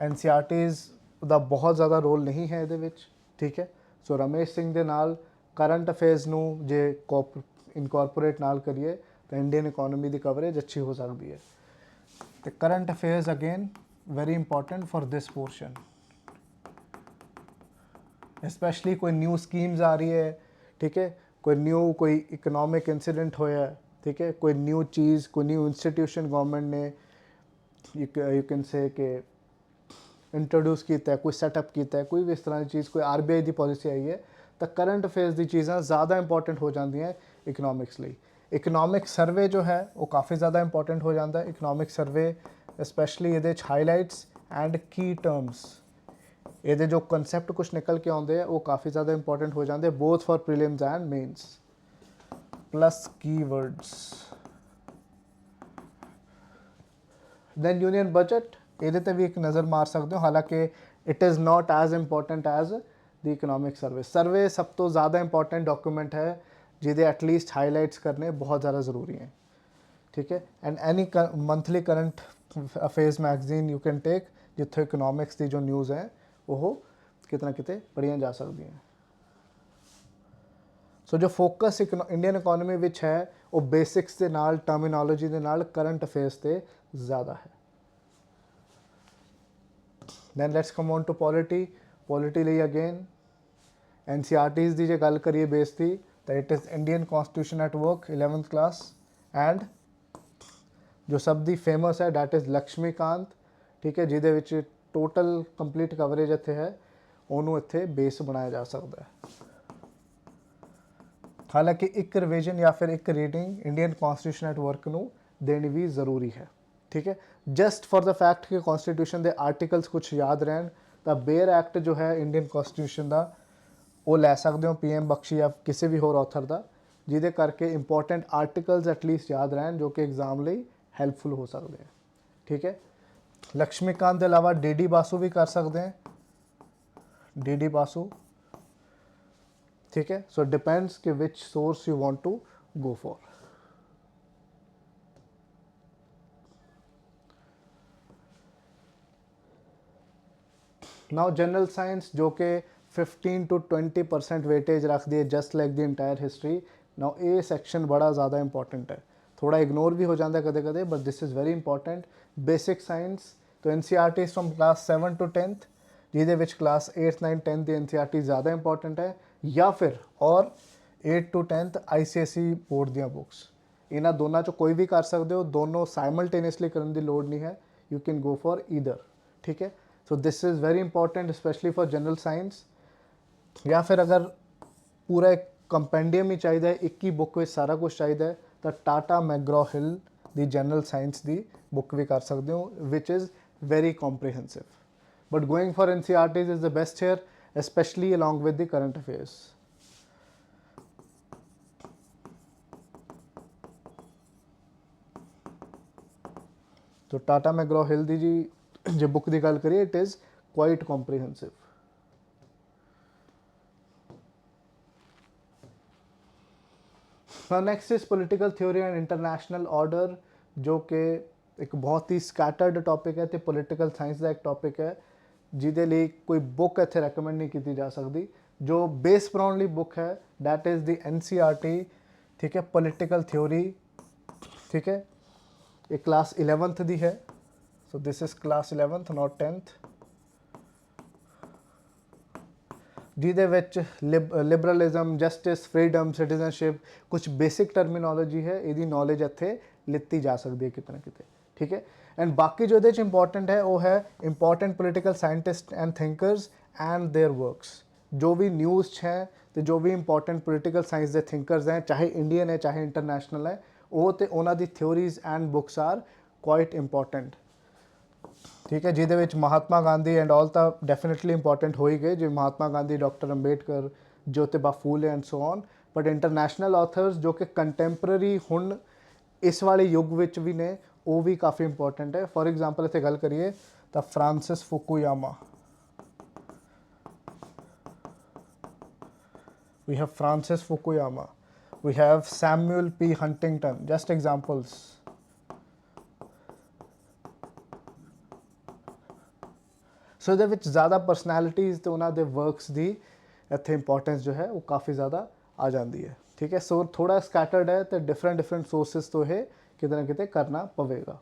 NCERTs ਦਾ ਬਹੁਤ ਜ਼ਿਆਦਾ ਰੋਲ ਨਹੀਂ ਹੈ ਇਹਦੇ ਵਿੱਚ, ਠੀਕ ਹੈ। ਸੋ ਰਮੇਸ਼ ਸਿੰਘ ਦੇ ਨਾਲ ਕਰੰਟ ਅਫੇਅਰਸ ਨੂੰ ਜੇ ਇਨਕੋਰਪੋਰੇਟ ਨਾਲ ਕਰੀਏ ਤਾਂ ਇੰਡੀਅਨ ਇਕੋਨਮੀ ਦੀ ਕਵਰੇਜ ਅੱਛੀ ਹੋ ਸਕਦੀ ਹੈ। ਤੇ current affairs again very important for this portion, specially कोई न्यू स्कीम्स आ रही है, ठीक है, कोई इकोनॉमिक इंसिडेंट होया, ठीक है, कोई न्यू चीज़, कोई न्यू इंस्टीट्यूशन गवर्नमेंट ने यू कैन से कि इंट्रोड्यूस किया है, कोई सैटअप किया है, कोई भी इस तरह की चीज़, कोई RBI की पॉलिसी आई है, तो करंट अफेयर्स की चीज़ां ज़्यादा इंपॉर्टेंट हो जाती हैं इकनॉमिक्स ਲਈ। इकनॉमिक सर्वे जो है वो काफ़ी ज़्यादा इंपॉर्टेंट हो जाता है। इकनॉमिक सर्वे स्पैशली ये हाईलाइट्स एंड की टर्म्स, ਇਹਦੇ ਜੋ ਕਨਸੈਪਟ ਕੁਛ ਨਿਕਲ ਕੇ ਆਉਂਦੇ ਆ ਉਹ ਕਾਫੀ ਜ਼ਿਆਦਾ ਇੰਪੋਰਟੈਂਟ ਹੋ ਜਾਂਦੇ, both for prelims and mains, plus keywords. Then union budget, ਇਹਦੇ ਤੇ ਵੀ ਇੱਕ ਨਜ਼ਰ ਮਾਰ ਸਕਦੇ ਹੋ, ਹਾਲਾਂਕਿ it is not as important as the economic survey. Survey ਸਭ ਤੋਂ ਜ਼ਿਆਦਾ ਇੰਪੋਰਟੈਂਟ ਡਾਕੂਮੈਂਟ ਹੈ ਜਿਹਦੇ ਐਟਲੀਸਟ ਹਾਈਲਾਈਟਸ ਕਰਨੇ ਬਹੁਤ ਜ਼ਿਆਦਾ ਜ਼ਰੂਰੀ ਹੈ, ਠੀਕ ਹੈ। And any monthly current affairs magazine you can take, ਜਿੱਥੇ ਇਕਨੋਮਿਕਸ ਦੀ ਜੋ ਨਿਊਜ਼ ਹੈ ਉਹ ਕਿਤੇ ਨਾ ਕਿਤੇ ਪੜ੍ਹੀਆਂ ਜਾ ਸਕਦੀਆਂ। ਸੋ ਜੋ ਫੋਕਸ ਇੰਡੀਅਨ ਇਕੋਨਮੀ ਵਿੱਚ ਹੈ ਉਹ ਬੇਸਿਕਸ ਦੇ ਨਾਲ, ਟਰਮੀਨੋਲੋਜੀ ਦੇ ਨਾਲ, ਕਰੰਟ ਅਫੇਅਰਸ 'ਤੇ ਜ਼ਿਆਦਾ ਹੈ। Then let's come on to polity. Polity ਲਈ ਅਗੇਨ NCERTs ਦੀ ਜੇ ਗੱਲ ਕਰੀਏ ਬੇਸ ਦੀ, ਤਾਂ it is Indian constitution at work 11th class, and ਜੋ ਸਭ ਦੀ ਫੇਮਸ ਹੈ ਡੈਟ ਇਜ਼ ਲਕਸ਼ਮੀਕਾਂਤ, ਠੀਕ ਹੈ, ਜਿਹਦੇ ਵਿੱਚ ਟੋਟਲ ਕੰਪਲੀਟ ਕਵਰੇਜ ਇੱਥੇ ਹੈ, ਉਹਨੂੰ ਇੱਥੇ ਬੇਸ ਬਣਾਇਆ ਜਾ ਸਕਦਾ ਹੈ। ਹਾਲਾਂਕਿ ਇੱਕ ਰਿਵੀਜ਼ਨ ਜਾਂ ਫਿਰ ਇੱਕ reading Indian constitution at work ਨੂੰ ਦੇਣੀ ਵੀ ਜ਼ਰੂਰੀ ਹੈ, ਠੀਕ ਹੈ। ਜਸਟ ਫॉर द ਫੈਕਟ ਕਿ ਕੌਂਸਟੀਟਿਊਸ਼ਨ ਦੇ ਆਰਟੀਕਲਸ ਕੁਛ ਯਾਦ ਰਹਿਣ, ਤਾਂ ਬੇਅਰ ਐਕਟ ਜੋ ਹੈ ਇੰਡੀਅਨ ਕੌਂਸਟੀਟਿਊਸ਼ਨ ਦਾ ਉਹ ਲੈ ਸਕਦੇ ਹੋ PM ਬਖਸ਼ੀ ਜਾਂ ਕਿਸੇ ਵੀ ਹੋਰ ਆਥਰ ਦਾ, ਜਿਹਦੇ ਕਰਕੇ ਇੰਪੋਰਟੈਂਟ ਆਰਟੀਕਲਸ ਐਟਲੀਸਟ ਯਾਦ ਰਹਿਣ ਜੋ ਕਿ ਐਗਜ਼ਾਮ ਲਈ ਹੈਲਪਫੁਲ ਹੋ ਸਕਦੇ ਹੈ, ਠੀਕ ਹੈ। ਲਕਸ਼ਮੀਕਾਂਤ ਦੇ ਇਲਾਵਾ DD ਬਾਸੂ ਵੀ ਕਰ ਸਕਦੇ हैं, DD ਬਾਸੂ, ठीक है। सो डिपेंड्स कि which source you want to go for. Now general science जो कि 15 to 20% वेटेज रखती है just like the entire history. Now ये सेक्शन बड़ा ज़्यादा इंपॉर्टेंट है, थोड़ा इग्नोर भी हो जाता है कदे कदे, but this is very important. Basic science तो NCERTs from class 7 to 10th, ਜਿਹਦੇ ਵਿੱਚ ਕਲਾਸ 8th 9th 10th ਦੀ NCERT ਜ਼ਿਆਦਾ ਇੰਪੋਰਟੈਂਟ ਹੈ, ਜਾਂ ਫਿਰ ਔਰ 8th to 10th ICSE board ਦੀਆਂ ਬੁੱਕਸ। ਇਹਨਾਂ ਦੋਨਾਂ 'ਚੋਂ ਕੋਈ ਵੀ ਕਰ ਸਕਦੇ ਹੋ, ਦੋਨੋਂ ਸਾਈਮਲਟੇਨੀਅਸਲੀ ਕਰਨ ਦੀ ਲੋੜ ਨਹੀਂ ਹੈ, you can go for either, ਠੀਕ ਹੈ। So this is very important specially for general science. ਜਾਂ ਫਿਰ ਅਗਰ ਪੂਰਾ ਇੱਕ ਕੰਪੈਂਡੀਅਮ ਹੀ ਚਾਹੀਦਾ ਹੈ, ਇੱਕ ਹੀ ਬੁੱਕ ਵਿੱਚ ਸਾਰਾ ਕੁਝ ਚਾਹੀਦਾ ਹੈ, ਤਾਂ ਟਾਟਾ ਮੈਗਰੋ ਹਿਲ ਦੀ ਜਨਰਲ ਸਾਇੰਸ ਦੀ ਬੁੱਕ ਵੀ ਕਰ ਸਕਦੇ ਹੋ, ਵਿਚ is very comprehensive, but going for NCERTs is the best here, especially along with the current affairs. So Tata McGraw-Hill ਦੀ ਜੀ ਜੇ book ਦੀ ਗੱਲ ਕਰੀਏ, it is quite comprehensive. Now next is political theory and international order, ਜੋ ਕਿ ਇੱਕ ਬਹੁਤ ਹੀ scattered topic ਹੈ ਅਤੇ ਪੋਲੀਟੀਕਲ ਸਾਇੰਸ ਦਾ ਇੱਕ ਟੌਪਿਕ ਹੈ, ਜਿਹਦੇ ਲਈ ਕੋਈ ਬੁੱਕ ਇੱਥੇ ਰეკਮੈਂਡ ਨਹੀਂ ਕੀਤੀ ਜਾ ਸਕਦੀ। ਜੋ ਬੇਸ ਬਣਾਉਣ ਲਈ ਬੁੱਕ ਹੈ ਡੈਟ ਇਜ਼ ਦੀ NCERT, ਠੀਕ ਹੈ, ਪੋਲੀਟੀਕਲ ਥਿਓਰੀ, ਠੀਕ ਹੈ। ਇਹ ਕਲਾਸ 11th ਦੀ ਹੈ, so this is class 11th not 10th, ਜਿਹਦੇ ਵਿੱਚ ਲਿਬਰਲਿਜ਼ਮ, ਜਸਟਿਸ, ਫਰੀडम, ਸਿਟੀਜ਼ਨਸ਼ਿਪ, ਕੁਝ ਬੇਸਿਕ ਟਰਮੀਨੋਲੋਜੀ ਹੈ, ਇਹਦੀ ਨੌਲੇਜ ਇੱਥੇ ਲਿੱਤੀ ਜਾ ਸਕਦੀ ਹੈ ਕਿਤੇ ਨਾ ਕਿਤੇ, ਠੀਕ ਹੈ। ਐਂਡ ਬਾਕੀ ਜੋ ਇਹਦੇ 'ਚ ਇੰਪੋਰਟੈਂਟ ਹੈ ਉਹ ਹੈ important political scientist and thinkers and their works. जो भी न्यूज़ 'ਚ ਹੈ ਤੇ ਜੋ ਵੀ ਇੰਪੋਰਟੈਂਟ ਪੋਲੀਟੀਕਲ ਸਾਇੰਸ ਦੇ ਥਿੰਕਰਸ ਹੈ, ਚਾਹੇ ਇੰਡੀਅਨ ਹੈ ਚਾਹੇ ਇੰਟਰਨੈਸ਼ਨਲ ਹੈ, ਉਹ ਤੇ ਉਹਨਾਂ ਦੀ theories and books are quite important. ਠੀਕ ਹੈ, ਜਿਹਦੇ ਵਿੱਚ ਮਹਾਤਮਾ ਗਾਂਧੀ ਐਂਡ ਆਲ ਤਾਂ ਡੈਫੀਨੇਟਲੀ ਇੰਪੋਰਟੈਂਟ ਹੋ ਹੀ ਗਏ, ਜਿਵੇਂ Mahatma Gandhi, doctor Ambedkar, Jyotiba Phule and so on. But international authors जो कि कंटैंपररी हुण इस वाले युग विच भी ने, वो भी काफ़ी इंपॉर्टेंट है। फॉर एग्जाम्पल इत्थे गल करिए तो Francis Fukuyama, we have Francis Fukuyama, we have Samuel P. Huntington, just examples। सो ਇਹਦੇ ਵਿੱਚ ज़्यादा ਪਰਸਨੈਲਿਟੀਜ਼ ਤੇ ਉਹਨਾਂ ਦੇ ਵਰਕਸ ਦੀ ਇੱਥੇ ਇੰਪੋਰਟੈਂਸ ਜੋ ਹੈ ਉਹ ਕਾफ़ੀ ज़्यादा ਆ ਜਾਂਦੀ ਹੈ। ਠੀਕ ਹੈ, ਸੋ ਥੋੜਾ ਸਕੈਟਰਡ ਹੈ ਤੇ ਡਿਫਰੈਂਟ ਸੋਰਸਿਸ ਤੋਂ ਇਹ ਕਿਤੇ ਨਾ ਕਿਤੇ ਕਰਨਾ ਪਵੇਗਾ।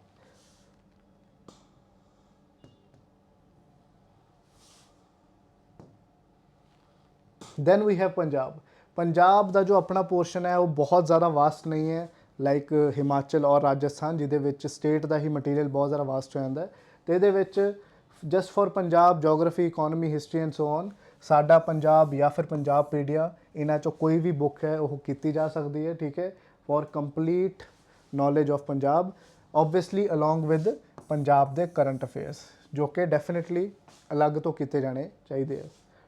ਦੈਨ ਵੀ ਹੈਵ ਪੰਜਾਬ ਦਾ ਜੋ ਆਪਣਾ ਪੋਰਸ਼ਨ ਹੈ ਉਹ ਬਹੁਤ ਜ਼ਿਆਦਾ ਵਾਸਟ ਨਹੀਂ ਹੈ ਲਾਈਕ ਹਿਮਾਚਲ ਔਰ ਰਾਜਸਥਾਨ, ਜਿਹਦੇ ਵਿੱਚ ਸਟੇਟ ਦਾ ਹੀ ਮਟੀਰੀਅਲ ਬਹੁਤ ਜ਼ਿਆਦਾ ਵਾਸਟ ਹੋ ਜਾਂਦਾ ਹੈ। ਤੇ ਇਹਦੇ ਵਿੱਚ just for Punjab geography, economy, history and so on, ਸਾਡਾ ਪੰਜਾਬ ਜਾਂ ਫਿਰ ਪੰਜਾਬ ਪੀਡੀਆ, ਇਹਨਾਂ 'ਚੋਂ ਕੋਈ ਵੀ ਬੁੱਕ ਹੈ ਉਹ ਕੀਤੀ ਜਾ ਸਕਦੀ ਹੈ। ਠੀਕ ਹੈ, for complete knowledge of Punjab, obviously along with Punjab ਦੇ ਕਰੰਟ ਅਫੇਅਰਸ, ਜੋ ਕਿ ਡੈਫੀਨੇਟਲੀ ਅਲੱਗ ਤੋਂ ਕੀਤੇ ਜਾਣੇ ਚਾਹੀਦੇ ਆ।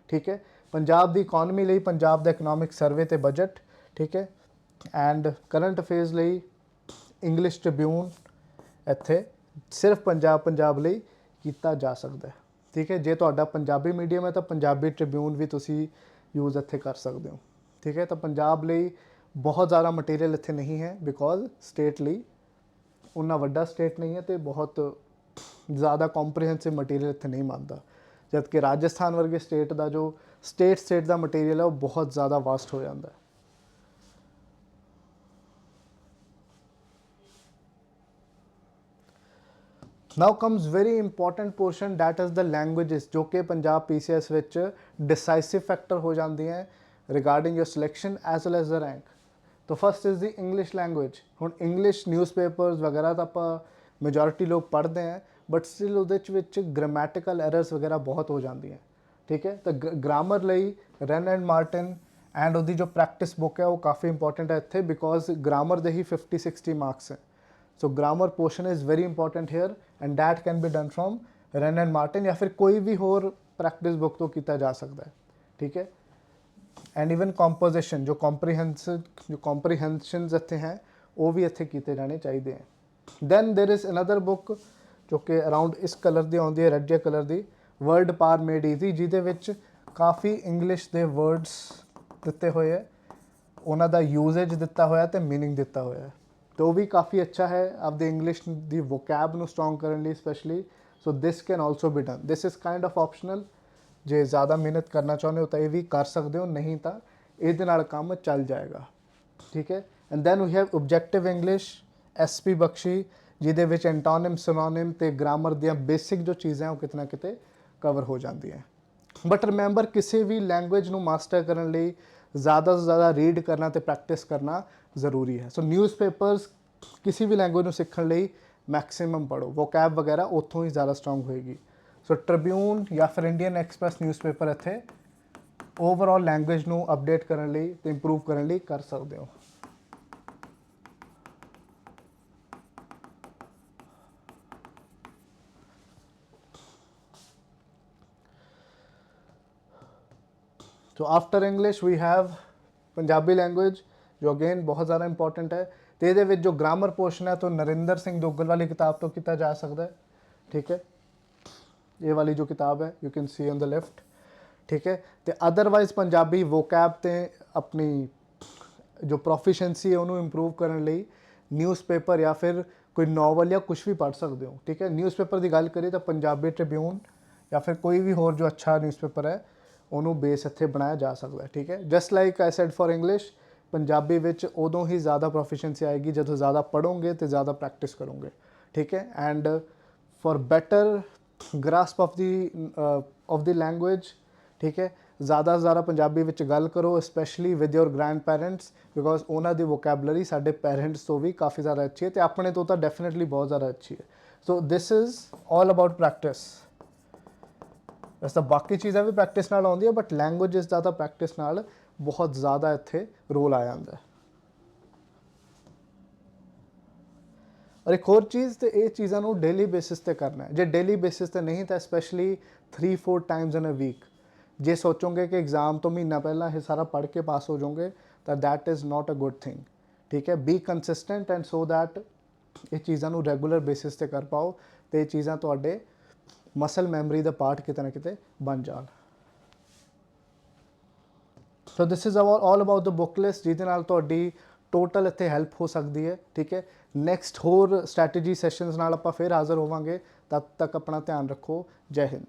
ਠੀਕ ਹੈ, ਪੰਜਾਬ ਦੀ ਇਕੋਨਮੀ ਲਈ ਪੰਜਾਬ ਦਾ ਇਕਨੋਮਿਕ ਸਰਵੇ ਤੇ ਬਜਟ। ਠੀਕ ਹੈ, ਐਂਡ ਕਰੰਟ ਅਫੇਅਰਸ ਲਈ ਇੰਗਲਿਸ਼ ਟ੍ਰਿਬਿਊਨ ਇੱਥੇ ਸਿਰਫ ਪੰਜਾਬ ਲਈ ਕੀਤਾ ਜਾ ਸਕਦਾ ਹੈ। ਠੀਕ ਹੈ, ਜੇ ਤੁਹਾਡਾ ਪੰਜਾਬੀ ਮੀਡੀਅਮ ਹੈ ਤਾਂ ਪੰਜਾਬੀ ਟ੍ਰਿਬਿਊਨ ਵੀ ਤੁਸੀਂ ਯੂਜ਼ ਇੱਥੇ ਕਰ ਸਕਦੇ ਹੋ। ਠੀਕ ਹੈ, ਤਾਂ ਪੰਜਾਬ ਲਈ ਬਹੁਤ ਜ਼ਿਆਦਾ ਮਟੀਰੀਅਲ ਇੱਥੇ ਨਹੀਂ ਹੈ, ਬਿਕੋਜ਼ ਸਟੇਟ ਲਈ ਉਨਾ ਵੱਡਾ ਸਟੇਟ ਨਹੀਂ ਹੈ ਤੇ ਬਹੁਤ ਜ਼ਿਆਦਾ ਕੰਪਰੀਹੈਂਸਿਵ ਮਟੀਰੀਅਲ ਇੱਥੇ ਨਹੀਂ ਮੰਨਦਾ, ਜਦ ਕਿ ਰਾਜਸਥਾਨ ਵਰਗੇ ਸਟੇਟ ਦਾ ਜੋ ਸਟੇਟ ਦਾ ਮਟੀਰੀਅਲ ਹੈ ਉਹ ਬਹੁਤ ਜ਼ਿਆਦਾ ਵਾਸਟ ਹੋ ਜਾਂਦਾ ਹੈ। Now comes very important portion, that is the languages, ਜੋ ਕਿ ਪੰਜਾਬ PCS ਵਿੱਚ ਡਿਸਾਈਸਿਵ ਫੈਕਟਰ ਹੋ ਜਾਂਦੀਆਂ regarding your selection as well as the rank. ਤਾਂ first is the English language. ਹੁਣ ਇੰਗਲਿਸ਼ ਨਿਊਜ਼ਪੇਪਰਸ ਵਗੈਰਾ ਤਾਂ ਆਪਾਂ ਮੈਜੋਰਿਟੀ ਲੋਕ ਪੜ੍ਹਦੇ ਹਾਂ, ਬਟ ਸਟਿਲ ਉਹਦੇ ਵਿੱਚ ਗ੍ਰਾਮੈਟੀਕਲ ਐਰਰਸ ਵਗੈਰਾ ਬਹੁਤ ਹੋ ਜਾਂਦੀਆਂ। ਠੀਕ ਹੈ, ਤਾਂ ਗ੍ਰਾਮਰ ਲਈ ਰੈਨ ਐਂਡ ਮਾਰਟਿਨ ਐਂਡ ਉਹਦੀ ਜੋ ਪ੍ਰੈਕਟਿਸ ਬੁੱਕ ਹੈ ਉਹ ਕਾਫੀ ਇੰਪੋਰਟੈਂਟ ਹੈ ਇੱਥੇ, ਬਿਕੋਜ਼ ਗ੍ਰਾਮਰ ਦੇ ਹੀ 50-60 ਮਾਰਕਸ ਹੈ। So grammar portion is very important here and that can be done from Wren and Martin, या फिर कोई भी होर प्रैक्टिस बुक तो किया जा सकता है। ठीक है, एंड इवन कॉम्पोजिशन, जो कॉम्प्रीहेंशनस इतने हैं वो भी इतने किए जाने चाहिए हैं। Then there is another book जो कि अराउंड इस कलर की आती है, रेड जे कलर की, वर्ड पार मेड ईजी, जिहदे काफ़ी इंग्लिश के वर्ड्स दिते हुए है, उन्हों का यूजेज दिता होया ते मीनिंग दिता होया है, तो वो भी काफ़ी अच्छा है आपके इंग्लिश की वोकैब ਨੂੰ स्ट्रोंग करने लिए specially. So this can also be done, this is kind of optional, जे ज़्यादा मेहनत करना चाहते हो तो ये भी कर सकते हो, नहीं तो ये काम चल जाएगा। ठीक है, and then we have objective English, SP Bakshi, जिहदे विच एंटोनिम, सिनोनिम ते ग्रामर दी बेसिक जो चीज़ें वो कितना किते कवर हो जाती हैं। बट रिमेंबर, किसी भी लैंग्वेज ਨੂੰ मास्टर करने ਲਈ ज़्यादा से ज़्यादा रीड करना तो प्रैक्टिस करना ज़रूरी है। सो न्यूज़पेपर्स किसी भी लैंग्वेज ਨੂੰ ਸਿੱਖਣ ਲਈ मैक्सिमम पढ़ो, वोकैब वगैरह ਉੱਥੋਂ ही ज़्यादा स्ट्रोंग होएगी। सो ट्रिब्यून या फिर इंडियन एक्सप्रैस न्यूज़पेपर ਇੱਥੇ ओवरऑल लैंग्वेज ਨੂੰ अपडेट करने ਲਈ ਤੇ इंप्रूव करने ਲਈ कर सकते हो। तो after English we have Punjabi language, जो अगेन बहुत ज़्यादा इंपॉर्टेंट है। तो ये जो ग्रामर पोर्शन है तो नरिंदर सिंह दुग्गल वाली किताब तो किया जा सकता है। ठीक है, ये वाली जो किताब है you can see on the left. ठीक है, तो अदरवाइज पंजाबी वोकैब ते अपनी जो प्रोफिशेंसी है उन्होंने इंप्रूव करने लिए न्यूज़पेपर या फिर कोई नॉवल या कुछ भी पढ़ सकते हो। ठीक है, न्यूज़पेपर की गल करिए तो पंजाबी ट्रिब्यून या फिर कोई भी होर जो अच्छा न्यूज़पेपर है उन्होंने बेस इत्थे बनाया जा सकता है। ठीक है, just like I said for English, Punjabi विच उदों ही ज़्यादा प्रोफिशेंसी आएगी जो ज़्यादा पढ़ोगे तो ज़्यादा प्रैक्टिस करोगे। ठीक है, and for better grasp of the language, ठीक है, ज़्यादा से ज़्यादा पंजाबी विच गल करो, specially with your grand parents, because उन्होंने वोकैबलरी साढ़े पेरेंट्स तो भी काफ़ी ज़्यादा अच्छी है तो अपने तो डेफिनेटली बहुत ज़्यादा अच्छी है। So this is all about practice. ਵੈਸੇ ਤਾਂ ਬਾਕੀ ਚੀਜ਼ਾਂ ਵੀ ਪ੍ਰੈਕਟਿਸ ਨਾਲ ਆਉਂਦੀਆਂ, ਬਟ ਲੈਂਗੁਏਜਸ ਦਾ ਤਾਂ ਪ੍ਰੈਕਟਿਸ ਨਾਲ ਬਹੁਤ ਜ਼ਿਆਦਾ ਇੱਥੇ ਰੋਲ ਆ ਜਾਂਦਾ। ਔਰ ਇੱਕ ਹੋਰ ਚੀਜ਼, ਤੇ ਇਹ ਚੀਜ਼ਾਂ ਨੂੰ ਡੇਲੀ ਬੇਸਿਸ ਤੇ ਕਰਨਾ ਹੈ। ਜੇ ਡੇਲੀ ਬੇਸਿਸ ਤੇ ਨਹੀਂ ਤਾਂ specially 3-4 times in a week. ਜੇ ਸੋਚੋਗੇ ਕਿ ਐਗਜ਼ਾਮ ਤੋਂ ਮਹੀਨਾ ਪਹਿਲਾਂ ਇਹ ਸਾਰਾ ਪੜ੍ਹ ਕੇ ਪਾਸ ਹੋ ਜਾਓਗੇ ਤਾਂ that is not a good thing. ਠੀਕ ਹੈ, be consistent and so that ਇਹ ਚੀਜ਼ਾਂ ਨੂੰ ਰੈਗੂਲਰ ਬੇਸਿਸ ਤੇ ਕਰ ਪਾਓ ਤੇ ਇਹ ਚੀਜ਼ਾਂ ਤੁਹਾਡੇ ਮਸਲ ਮੈਮਰੀ ਦਾ ਪਾਰਟ ਕਿਤੇ ਨਾ ਕਿਤੇ ਬਣ ਜਾਣ। So this is all about the book list, ਜਿਹਦੇ ਨਾਲ ਤੁਹਾਡੀ ਟੋਟਲ ਇੱਥੇ ਹੈਲਪ ਹੋ ਸਕਦੀ ਹੈ। ਠੀਕ ਹੈ, ਨੈਕਸਟ ਹੋਰ ਸਟ੍ਰੈਟਜੀ ਸੈਸ਼ਨਸ ਨਾਲ ਆਪਾਂ ਫਿਰ ਹਾਜ਼ਰ ਹੋਵਾਂਗੇ। ਤਦ ਤੱਕ ਆਪਣਾ ਧਿਆਨ ਰੱਖੋ। ਜੈ ਹਿੰਦ।